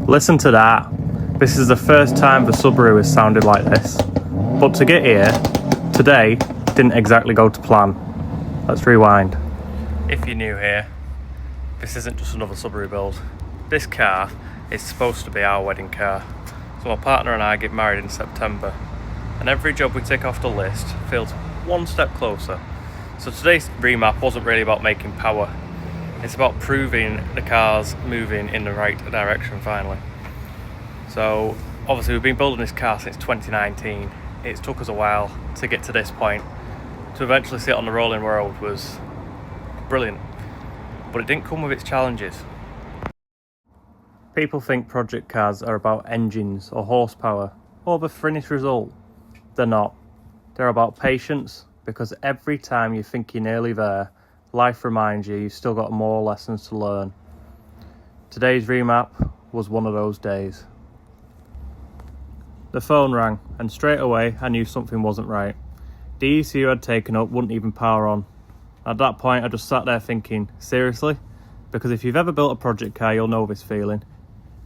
Listen to that. This is the first time the Subaru has sounded like this. But to get here, today didn't exactly go to plan. Let's rewind. If you're new here, this isn't just another Subaru build. This car is supposed to be our wedding car. So my partner and I get married in September, and every job we tick off the list feels one step closer. So today's remap wasn't really about making power. It's about proving the car's moving in the right direction finally. So obviously we've been building this car since 2019. It's took us a while to get to this point. To eventually sit on the rolling road was brilliant, but it didn't come with its challenges. People think project cars are about engines or horsepower or the finished result. They're not. They're about patience, because every time you think you're nearly there, life reminds you you've still got more lessons to learn. Today's remap was one of those days. The phone rang, and straight away I knew something wasn't right. The ECU I'd taken up wouldn't even power on. At that point I just sat there thinking, seriously? Because if you've ever built a project car, you'll know this feeling.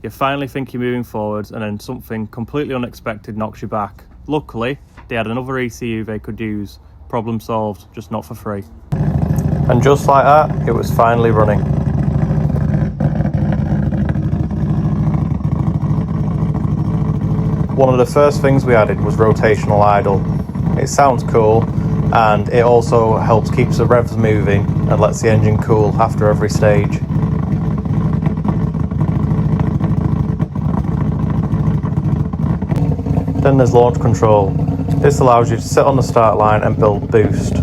You finally think you're moving forwards, and then something completely unexpected knocks you back. Luckily, they had another ECU they could use. Problem solved, just not for free. And just like that, it was finally running. One of the first things we added was rotational idle. It sounds cool, and it also helps keep the revs moving and lets the engine cool after every stage. Then there's launch control. This allows you to sit on the start line and build boost.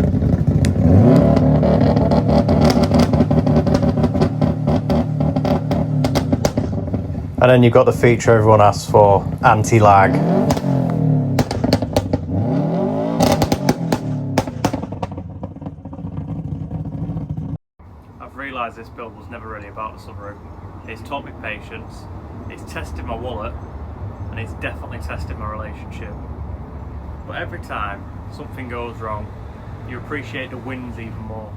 And then you've got the feature everyone asks for, anti-lag. I've realised this build was never really about the Subaru. It's taught me patience, it's tested my wallet, and it's definitely tested my relationship. But every time something goes wrong, you appreciate the wins even more.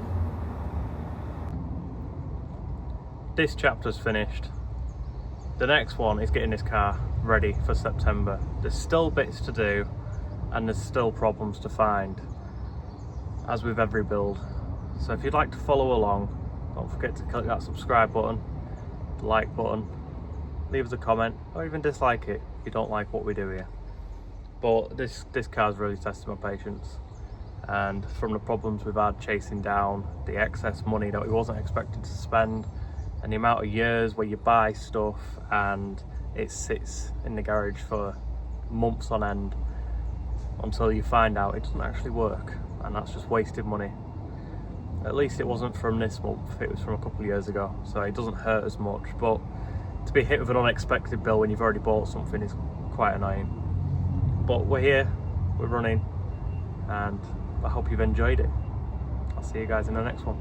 This chapter's finished. The next one is getting this car ready for September. There's still bits to do, and there's still problems to find, as with every build. So if you'd like to follow along, don't forget to click that subscribe button, the like button, leave us a comment, or even dislike it if you don't like what we do here. But this car's really tested my patience, and from the problems we've had chasing down the excess money that we wasn't expected to spend, and the amount of years where you buy stuff and it sits in the garage for months on end until you find out it doesn't actually work, and that's just wasted money. At least it wasn't from this month, it was from a couple of years ago, so it doesn't hurt as much. But to be hit with an unexpected bill when you've already bought something is quite annoying. But we're here, we're running, and I hope you've enjoyed it. I'll see you guys in the next one.